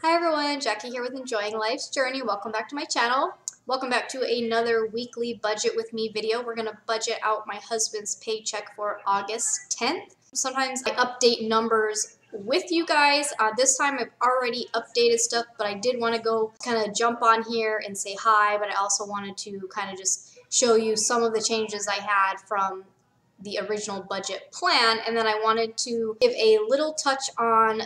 Hi everyone, Jackie here with Enjoying Life's Journey. Welcome back to my channel. Welcome back to another weekly budget with me video. We're going to budget out my husband's paycheck for August 10th. Sometimes I update numbers with you guys. This time I've already updated stuff, but I did want to go kind of jump on here and say hi, but I also wanted to kind of just show you some of the changes I had from the original budget plan, and then I wanted to give a little touch on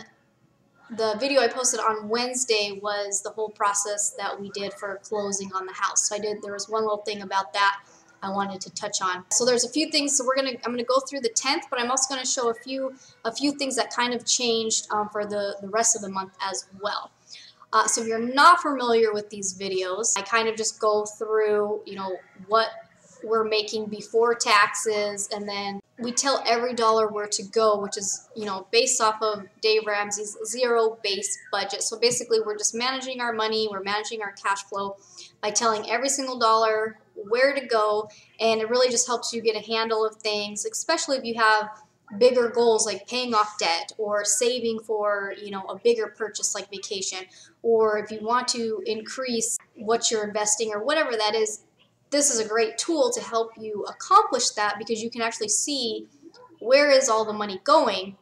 the video I posted on Wednesday was the whole process that we did for closing on the house. So there was one little thing about that I wanted to touch on. So there's a few things. So I'm gonna go through the 10th, but I'm also gonna show a few things that kind of changed for the rest of the month as well. So if you're not familiar with these videos, I kind of just go through, what we're making before taxes, and then we tell every dollar where to go, which is, based off of Dave Ramsey's zero-based budget. So basically, we're just managing our money, we're managing our cash flow by telling every single dollar where to go, and it really just helps you get a handle of things, especially if you have bigger goals like paying off debt or saving for, a bigger purchase like vacation, or if you want to increase what you're investing or whatever that is. This is a great tool to help you accomplish that because you can actually see where is all the money going.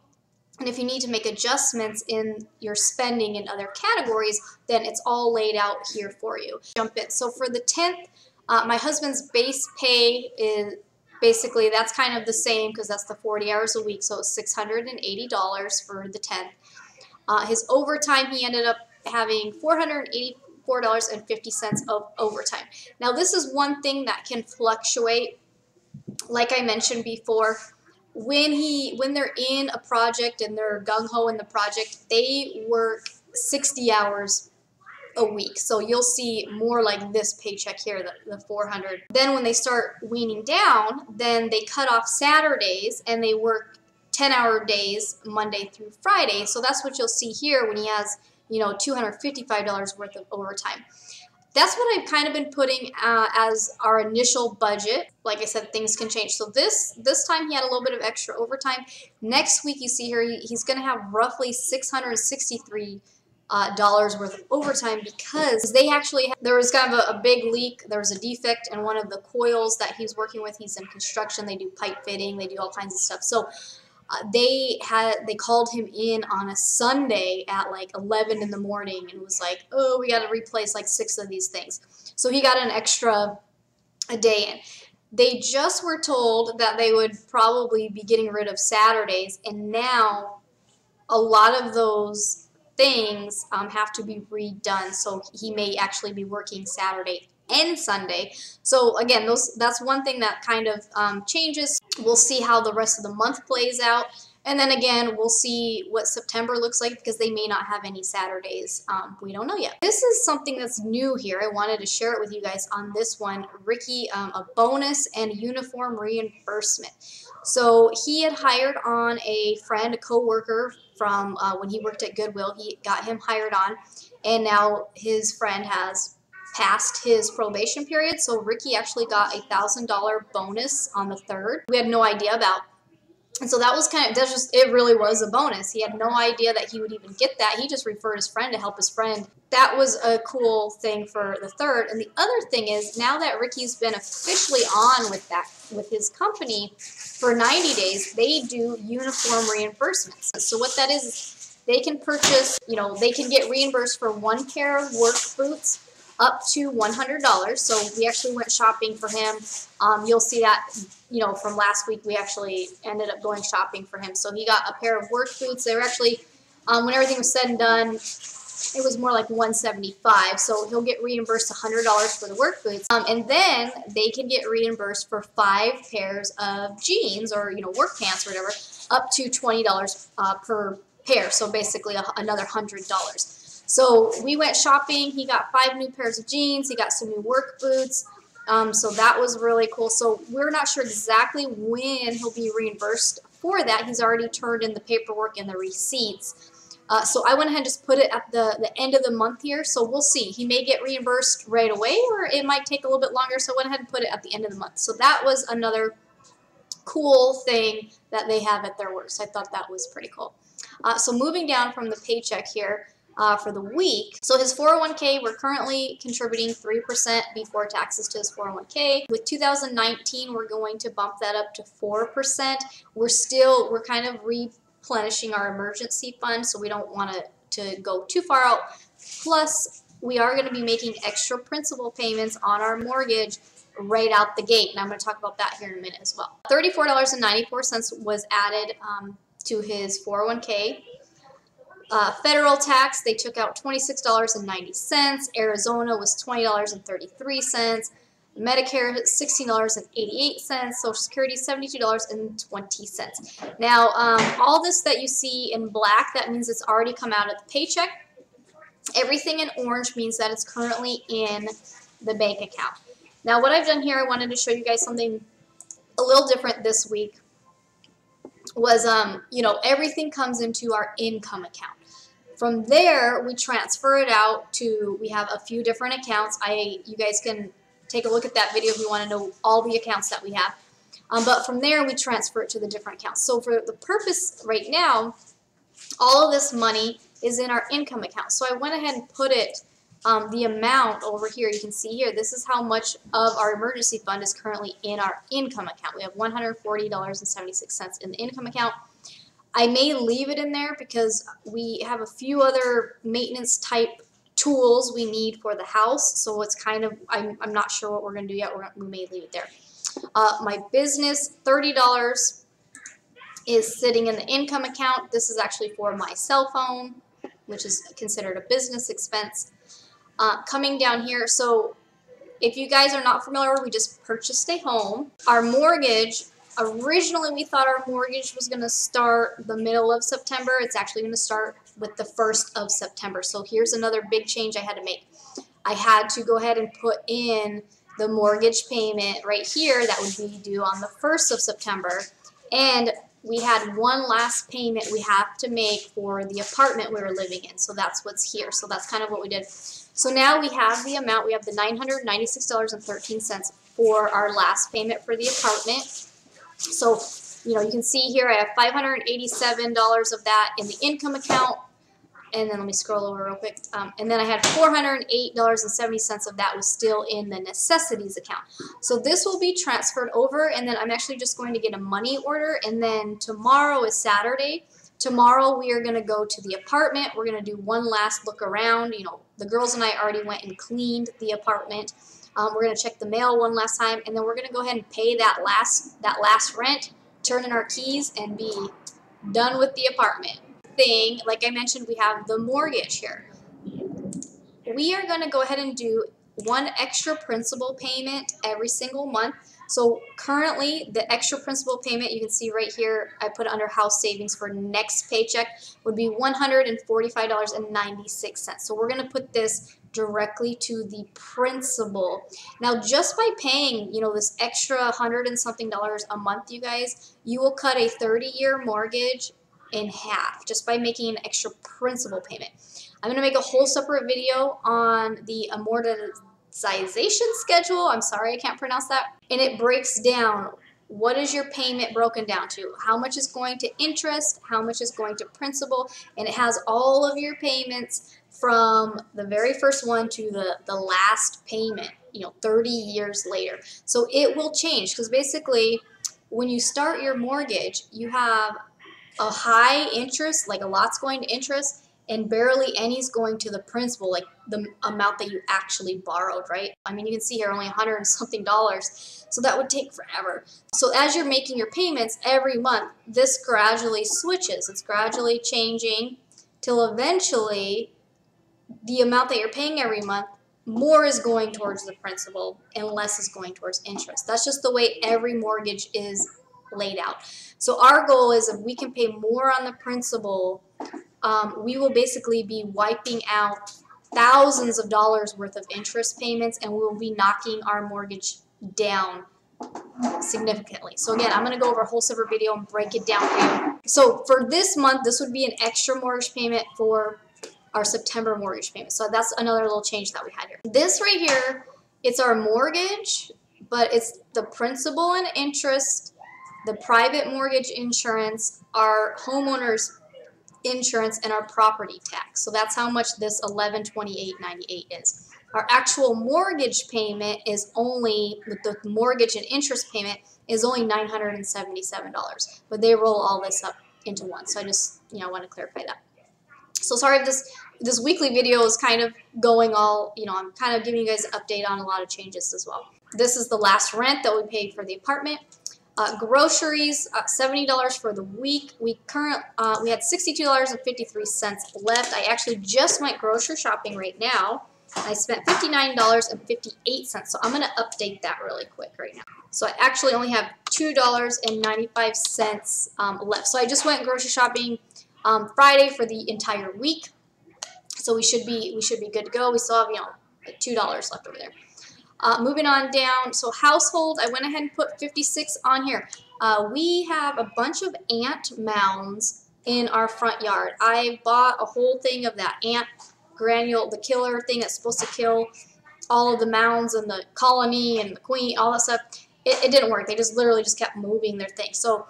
And if you need to make adjustments in your spending in other categories, then it's all laid out here for you. Jump in. So for the 10th, my husband's base pay is basically, that's kind of the same because that's the 40 hours a week. So it's $680 for the 10th. His overtime, he ended up having $484.50 of overtime. Now this is one thing that can fluctuate. Like I mentioned before, when they're in a project and they're gung-ho in the project, they work 60 hours a week. So you'll see more like this paycheck here, the 400. Then when they start weaning down, then they cut off Saturdays and they work 10-hour days Monday through Friday. So that's what you'll see here when he has $255 worth of overtime. That's what I've kind of been putting as our initial budget. Like I said, things can change. So this time he had a little bit of extra overtime. Next week, you see here, he's going to have roughly $663 worth of overtime because they actually there was kind of a big leak. There was a defect in one of the coils that he's working with. He's in construction. They do pipe fitting. They do all kinds of stuff. So they called him in on a Sunday at like 11 in the morning and was like, oh, we got to replace like 6 of these things. So he got an extra a day in. They just were told that they would probably be getting rid of Saturdays, and now a lot of those things have to be redone. So he may actually be working Saturday and Sunday. So again, that's one thing that kind of changes. We'll see how the rest of the month plays out. And then again, we'll see what September looks like because they may not have any Saturdays. We don't know yet. This is something that's new here. I wanted to share it with you guys on this one. Ricky, a bonus and uniform reimbursement. So he had hired on a friend, a co-worker from when he worked at Goodwill. He got him hired on, and now his friend has passed his probation period, so Ricky actually got a $1,000 bonus on the 3rd. We had no idea about, and so that was it really was a bonus. He had no idea that he would even get that. He just referred his friend to help his friend. That was a cool thing for the 3rd. And the other thing is, now that Ricky's been officially on with his company for 90 days, they do uniform reimbursements. So what that is they can purchase, they can get reimbursed for 1 pair of work boots up to $100. So we actually went shopping for him. You'll see that, from last week, we actually ended up going shopping for him. So he got a pair of work boots. They were actually, when everything was said and done, it was more like $175. So he'll get reimbursed $100 for the work boots. And then they can get reimbursed for 5 pairs of jeans or, work pants or whatever, up to $20 per pair. So basically another $100. So we went shopping. He got 5 new pairs of jeans. He got some new work boots. So that was really cool. So we're not sure exactly when he'll be reimbursed for that. He's already turned in the paperwork and the receipts. So I went ahead and just put it at the end of the month here. So we'll see. He may get reimbursed right away, or it might take a little bit longer. So I went ahead and put it at the end of the month. So that was another cool thing that they have at their work. So I thought that was pretty cool. So moving down from the paycheck here, for the week. So his 401k, we're currently contributing 3% before taxes to his 401k. With 2019, we're going to bump that up to 4%. We're kind of replenishing our emergency fund, so we don't want to go too far out. Plus, we are going to be making extra principal payments on our mortgage right out the gate, and I'm going to talk about that here in a minute as well. $34.94 was added to his 401k. Federal tax, they took out $26.90. Arizona was $20.33. Medicare, $16.88. Social Security, $72.20. Now, all this that you see in black, that means it's already come out of the paycheck. Everything in orange means that it's currently in the bank account. Now, what I've done here, I wanted to show you guys something a little different this week. Was, everything comes into our income account. From there, we transfer it out to, we have a few different accounts. You guys can take a look at that video if you want to know all the accounts that we have. But from there, we transfer it to the different accounts. So for the purpose right now, all of this money is in our income account. So I went ahead and put it, the amount over here. You can see here, this is how much of our emergency fund is currently in our income account. We have $140.76 in the income account. I may leave it in there because we have a few other maintenance type tools we need for the house. So it's kind of, I'm not sure what we're going to do yet. We may leave it there. My business, $30 is sitting in the income account. This is actually for my cell phone, which is considered a business expense. Coming down here, so if you guys are not familiar, we just purchased a home. Our mortgage, originally we thought our mortgage was going to start the middle of September. It's actually going to start with the 1st of September. So here's another big change I had to make. I had to go ahead and put in the mortgage payment right here that would be due on the 1st of September. And we had one last payment we have to make for the apartment we were living in. So that's what's here. So that's kind of what we did. So now we have the amount. We have the $996.13 for our last payment for the apartment. So, you can see here I have $587 of that in the income account. And then let me scroll over real quick. And then I had $408.70 of that was still in the necessities account. So this will be transferred over, and then I'm actually just going to get a money order. And then tomorrow is Saturday. Tomorrow we are going to go to the apartment. We're going to do one last look around. The girls and I already went and cleaned the apartment. We're going to check the mail one last time, and then we're going to go ahead and pay that last rent, turn in our keys, and be done with the apartment. Like I mentioned, we have the mortgage here. We are going to go ahead and do one extra principal payment every single month. So currently, the extra principal payment, you can see right here, I put it under house savings for next paycheck, would be $145.96. So we're going to put this directly to the principal. Now, just by paying, this extra $100 and something a month, you guys, you will cut a 30-year mortgage in half just by making an extra principal payment. I'm going to make a whole separate video on the amortization schedule. I'm sorry, I can't pronounce that. And it breaks down what is your payment broken down to, how much is going to interest, how much is going to principal, and it has all of your payments from the very first one to the last payment, 30 years later. So it will change because basically when you start your mortgage, you have a high interest, like a lot's going to interest, and barely any's going to the principal, like the amount that you actually borrowed, right? I mean, you can see here only $100 and something, so that would take forever. So as you're making your payments every month, this gradually switches. It's gradually changing till eventually the amount that you're paying every month, more is going towards the principal and less is going towards interest. That's just the way every mortgage is laid out. So our goal is if we can pay more on the principal, we will basically be wiping out thousands of dollars worth of interest payments, and we will be knocking our mortgage down significantly. So again, I'm going to go over a whole separate video and break it down for you. So for this month, this would be an extra mortgage payment for our September mortgage payment. So that's another little change that we had here. This right here, it's our mortgage, but it's the principal and interest, the private mortgage insurance, our homeowner's insurance, and our property tax. So that's how much this $1128.98 is. Our actual mortgage payment is only, with the mortgage and interest payment, is only $977. But they roll all this up into one. So I just, want to clarify that. So sorry if this weekly video is kind of going all, I'm kind of giving you guys an update on a lot of changes as well. This is the last rent that we paid for the apartment. Groceries, $70 for the week. We had $62.53 left. I actually just went grocery shopping right now. I spent $59.58, so I'm going to update that really quick right now. So I actually only have $2.95 left. So I just went grocery shopping Friday for the entire week. So we should be good to go. We still have, like $2 left over there. Moving on down, so household, I went ahead and put 56 on here. We have a bunch of ant mounds in our front yard. I bought a whole thing of that ant granule, the killer thing that's supposed to kill all of the mounds and the colony and the queen, all that stuff. It didn't work. They just literally just kept moving their thing. So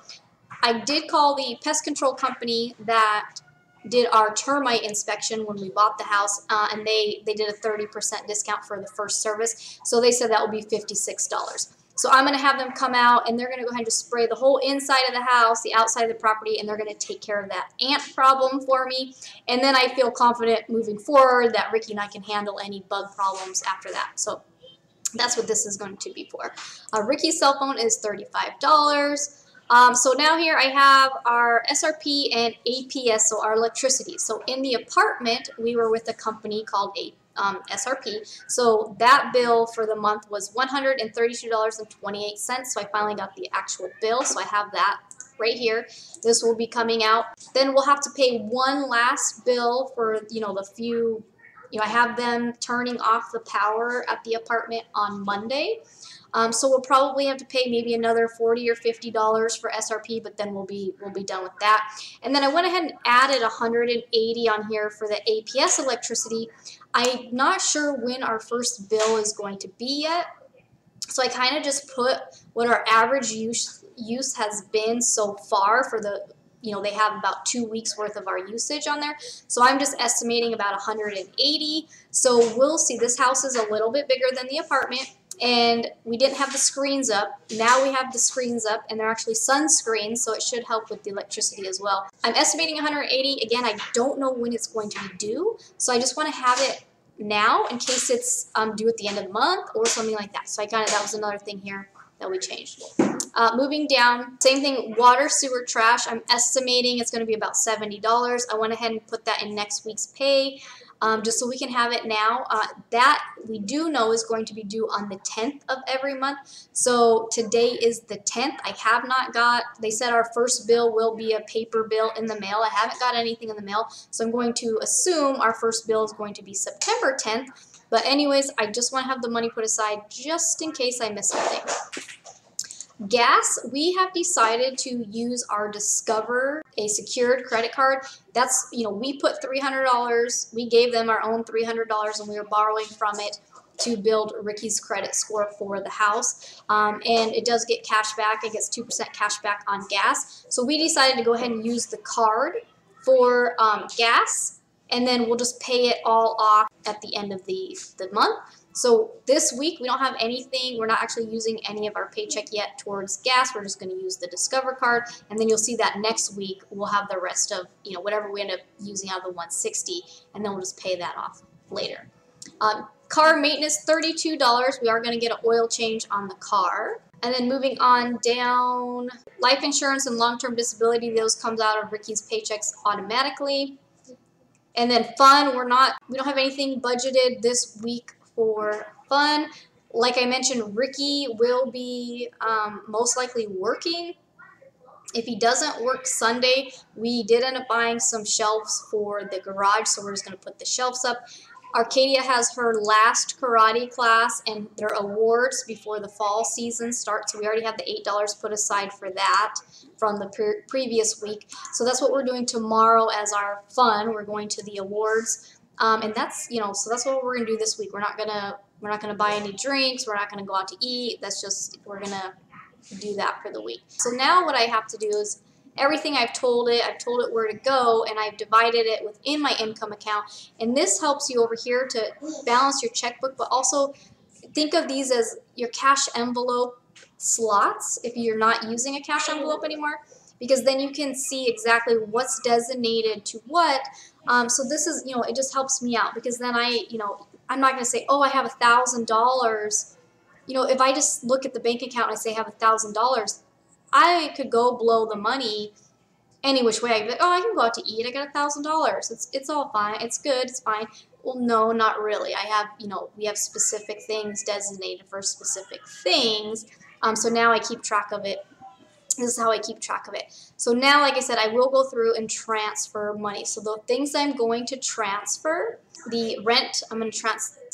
I did call the pest control company that did our termite inspection when we bought the house, and they did a 30% discount for the first service. So they said that would be $56. So I'm going to have them come out, and they're going to go ahead and just spray the whole inside of the house, the outside of the property, and they're going to take care of that ant problem for me. And then I feel confident moving forward that Ricky and I can handle any bug problems after that. So that's what this is going to be for. Ricky's cell phone is $35. So now here I have our SRP and APS, so our electricity. So in the apartment, we were with a company called SRP. So that bill for the month was $132.28. So I finally got the actual bill. So I have that right here. This will be coming out. Then we'll have to pay one last bill for, the few, I have them turning off the power at the apartment on Monday. So we'll probably have to pay maybe another $40 or $50 for SRP, but then we'll be done with that. And then I went ahead and added $180 on here for the APS electricity. I'm not sure when our first bill is going to be yet, so I kind of just put what our average use has been so far for the, they have about 2 weeks worth of our usage on there. So I'm just estimating about $180. So we'll see. This house is a little bit bigger than the apartment. And we didn't have the screens up. Now we have the screens up, and they're actually sun screens, so it should help with the electricity as well. I'm estimating 180. Again, I don't know when it's going to be due, so I just want to have it now in case it's due at the end of the month or something like that. So that was another thing here that we changed. Moving down, same thing, water, sewer, trash. I'm estimating it's going to be about $70. I went ahead and put that in next week's pay. Just so we can have it now. That we do know is going to be due on the 10th of every month. So today is the 10th. I have not got, they said our first bill will be a paper bill in the mail. I haven't got anything in the mail. So I'm going to assume our first bill is going to be September 10th. But anyways, I just want to have the money put aside just in case I miss anything. Gas, we have decided to use our Discover, a secured credit card. That's, we put $300. We gave them our own $300, and we were borrowing from it to build Ricky's credit score for the house. And it does get cash back. It gets 2% cash back on gas. So we decided to go ahead and use the card for gas, and then we'll just pay it all off at the end of the month. So this week we don't have anything, we're not actually using any of our paycheck yet towards gas. We're just going to use the Discover card, and then you'll see that next week we'll have the rest of, whatever we end up using out of the $160, and then we'll just pay that off later. Car maintenance, $32. We are going to get an oil change on the car. And then moving on down, life insurance and long-term disability, those comes out of Ricky's paychecks automatically. And then fun, we don't have anything budgeted this week for fun. Like I mentioned, Ricky will be most likely working. If he doesn't work Sunday, we did end up buying some shelves for the garage, so we're just going to put the shelves up. Arcadia has her last karate class and their awards before the fall season starts, so we already have the $8 put aside for that from the previous week. So that's what we're doing tomorrow as our fun. We're going to the awards. And that's, so that's what we're going to do this week. We're not going to buy any drinks. We're not going to go out to eat. That's just, we're going to do that for the week. So now what I have to do is everything I've told it where to go, and I've divided it within my income account. And this helps you over here to balance your checkbook, but also think of these as your cash envelope slots if you're not using a cash envelope anymore, because then you can see exactly what's designated to what. So this is, it just helps me out, because then I'm not going to say, oh, I have $1,000. If I just look at the bank account and I say I have $1,000, I could go blow the money any which way. I'd be like, oh, I can go out to eat. I got $1,000. It's all fine. It's good. It's fine. Well, no, not really. I have, we have specific things designated for specific things. So now I keep track of it. This is how I keep track of it. So now, like I said, I will go through and transfer money. So the things I'm going to transfer, the rent, I'm going to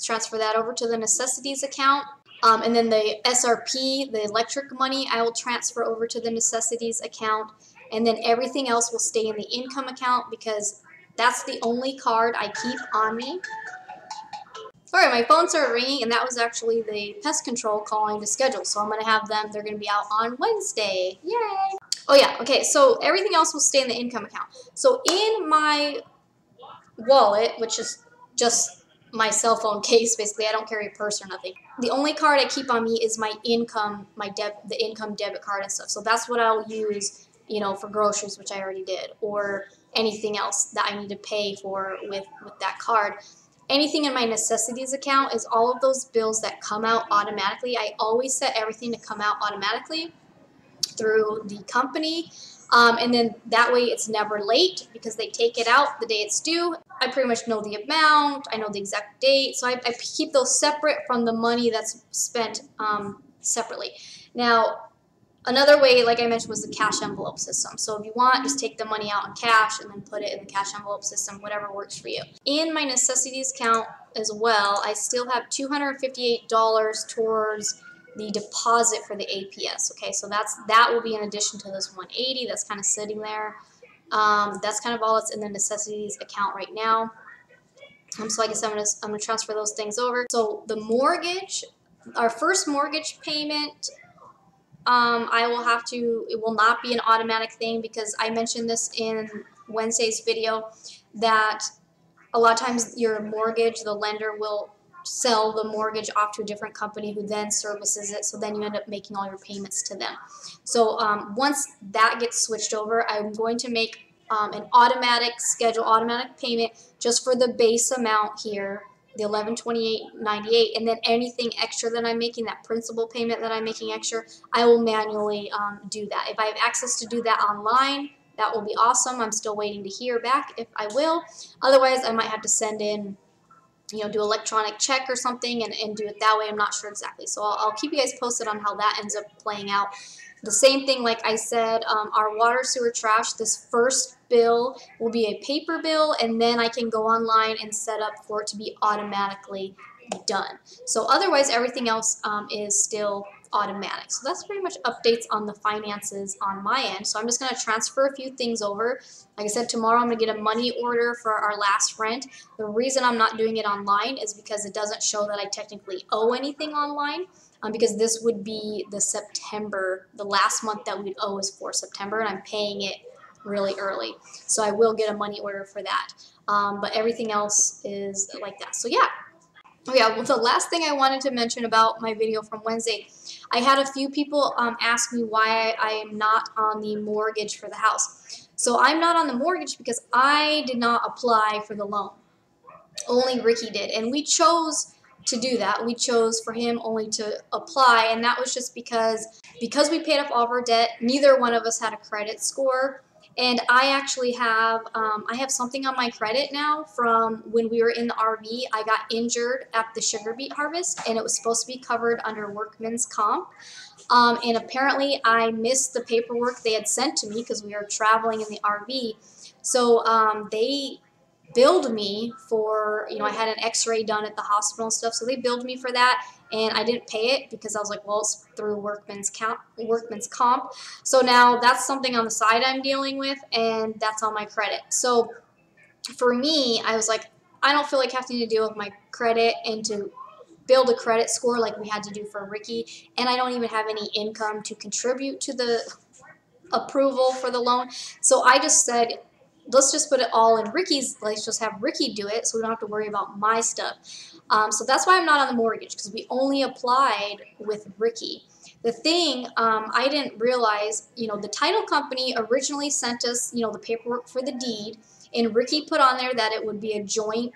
transfer that over to the necessities account. And then the SRP, the electric money, I will transfer over to the necessities account. And then everything else will stay in the income account, because that's the only card I keep on me. Alright, my phone started ringing, and that was actually the pest control calling to schedule. So I'm going to have them, they're going to be out on Wednesday. Yay! Oh yeah, okay, so everything else will stay in the income account. So in my wallet, which is just my cell phone case, basically, I don't carry a purse or nothing. The only card I keep on me is my income, the income debit card and stuff. So that's what I'll use, for groceries, which I already did, or anything else that I need to pay for with that card. Anything in my necessities account is all of those bills that come out automatically. I always set everything to come out automatically through the company. And then that way it's never late, because they take it out the day it's due. I pretty much know the amount. I know the exact date. So I keep those separate from the money that's spent separately. Now, another way, like I mentioned, was the cash envelope system. So if you want, just take the money out in cash and then put it in the cash envelope system, whatever works for you. In my necessities account as well, I still have $258 towards the deposit for the APS. Okay, so that will be in addition to this 180 that's kind of sitting there. That's kind of all that's in the necessities account right now. So I guess I'm gonna transfer those things over. So the mortgage, our first mortgage payment, it will not be an automatic thing, because I mentioned this in Wednesday's video, that a lot of times your mortgage, the lender will sell the mortgage off to a different company who then services it, so then you end up making all your payments to them. So once that gets switched over, I'm going to make an automatic payment just for the base amount here, the $1128.98, and then anything extra that I'm making, that principal payment that I'm making extra, I will manually do that. If I have access to do that online, that will be awesome. I'm still waiting to hear back if I will. Otherwise, I might have to send in, do electronic check or something and do it that way. I'm not sure exactly. So I'll keep you guys posted on how that ends up playing out. The same thing, like I said, our water, sewer, trash, this first bill will be a paper bill, and then I can go online and set up for it to be automatically done. So otherwise, everything else is still automatic. So that's pretty much updates on the finances on my end. So I'm just going to transfer a few things over. Like I said, tomorrow I'm going to get a money order for our last rent. The reason I'm not doing it online is because it doesn't show that I technically owe anything online. Because this would be the last month that we'd owe is for September, and I'm paying it really early. So I will get a money order for that. But everything else is like that. So yeah. Oh yeah, well, the last thing I wanted to mention about my video from Wednesday, I had a few people ask me why I am not on the mortgage for the house. So I'm not on the mortgage because I did not apply for the loan. Only Ricky did, and we chose to do that. We chose for him only to apply, and that was just because we paid off all of our debt. Neither one of us had a credit score, and I actually have I have something on my credit now from when we were in the RV. I got injured at the sugar beet harvest, and it was supposed to be covered under workman's comp. And apparently I missed the paperwork they had sent to me because we were traveling in the RV. So they billed me for, I had an x-ray done at the hospital and stuff, so they billed me for that, and I didn't pay it because I was like, well, it's through workman's comp. So now that's something on the side I'm dealing with, and that's on my credit. So for me, I was like, I don't feel like having to deal with my credit and to build a credit score like we had to do for Ricky, and I don't even have any income to contribute to the approval for the loan. So I just said, let's just put it all in Ricky's. Let's just have Ricky do it, so we don't have to worry about my stuff. So that's why I'm not on the mortgage, because we only applied with Ricky. The thing I didn't realize, the title company originally sent us, the paperwork for the deed, and Ricky put on there that it would be a joint,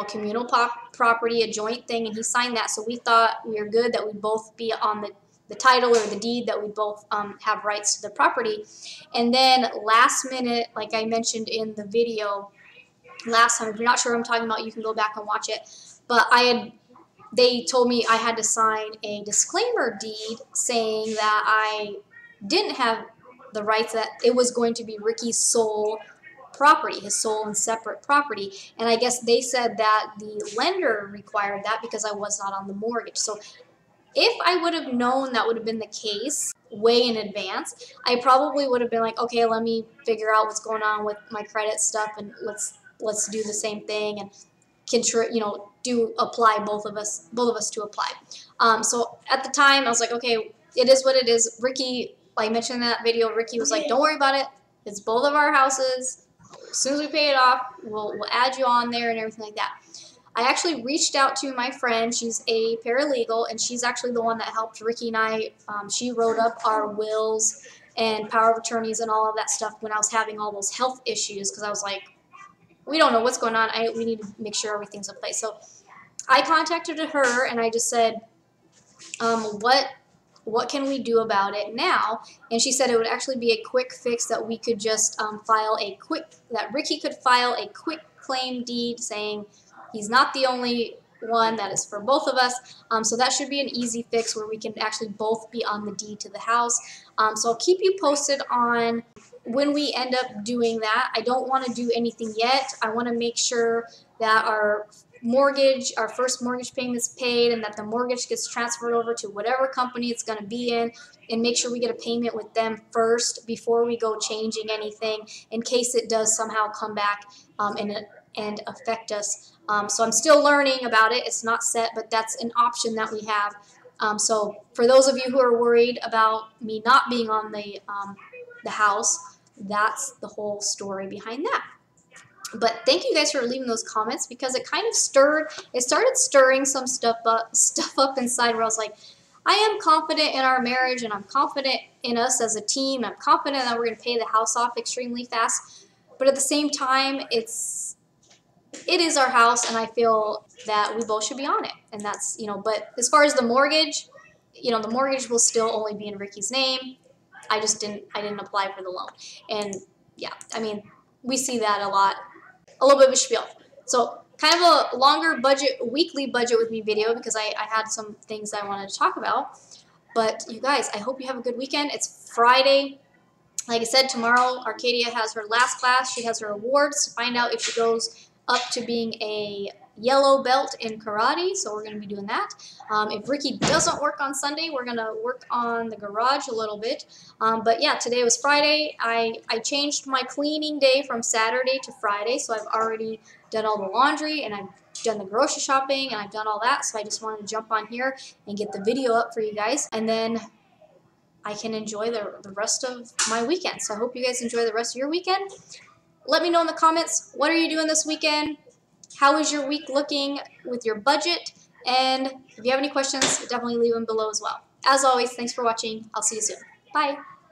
communal property, a joint thing, and he signed that. So we thought we were good, that we'd both be on the title or the deed, that we both have rights to the property. And then last minute, like I mentioned in the video last time, if you're not sure what I'm talking about, you can go back and watch it. But they told me I had to sign a disclaimer deed saying that I didn't have the rights, that it was going to be Ricky's sole property, his sole and separate property. And I guess they said that the lender required that because I was not on the mortgage. So if I would have known that would have been the case way in advance, I probably would have been like, okay, let me figure out what's going on with my credit stuff, and let's do the same thing, and apply both of us to apply. So at the time I was like, okay, it is what it is. Ricky, like I mentioned in that video, Ricky was like, don't worry about it. It's both of our houses. As soon as we pay it off, we'll add you on there and everything like that. I actually reached out to my friend. She's a paralegal, and she's actually the one that helped Ricky and I. She wrote up our wills and power of attorneys and all of that stuff when I was having all those health issues, because I was like, we don't know what's going on. We need to make sure everything's in place. So I contacted her, and I just said, what can we do about it now? And she said it would actually be a quick fix, that we could just that Ricky could file a quick claim deed saying he's not the only one, that is for both of us. So that should be an easy fix where we can actually both be on the deed to the house. So I'll keep you posted on when we end up doing that. I don't want to do anything yet. I want to make sure that our first mortgage payment's paid, and that the mortgage gets transferred over to whatever company it's going to be in, and make sure we get a payment with them first before we go changing anything, in case it does somehow come back and affect us. So I'm still learning about it. It's not set, but that's an option that we have. So for those of you who are worried about me not being on the house, that's the whole story behind that. But thank you guys for leaving those comments, because it kind of started stirring some stuff up inside, where I was like, I am confident in our marriage, and I'm confident in us as a team. I'm confident that we're going to pay the house off extremely fast. But at the same time, it is our house, and I feel that we both should be on it. And that's, but as far as the mortgage, the mortgage will still only be in Ricky's name. I didn't apply for the loan. And yeah, I mean, we see that a lot. A little bit of a spiel. So kind of a longer weekly budget with me video, because I had some things I wanted to talk about. But you guys, I hope you have a good weekend. It's Friday. Like I said, tomorrow Arcadia has her last class. She has her awards to find out if she goes up to being a yellow belt in karate, so we're going to be doing that. If Ricky doesn't work on Sunday, we're going to work on the garage a little bit. But yeah, today was Friday. I changed my cleaning day from Saturday to Friday, so I've already done all the laundry, and I've done the grocery shopping, and I've done all that. So I just wanted to jump on here and get the video up for you guys, and then I can enjoy the rest of my weekend. So I hope you guys enjoy the rest of your weekend. Let me know in the comments, what are you doing this weekend? How is your week looking with your budget? And if you have any questions, definitely leave them below as well. As always, thanks for watching. I'll see you soon. Bye.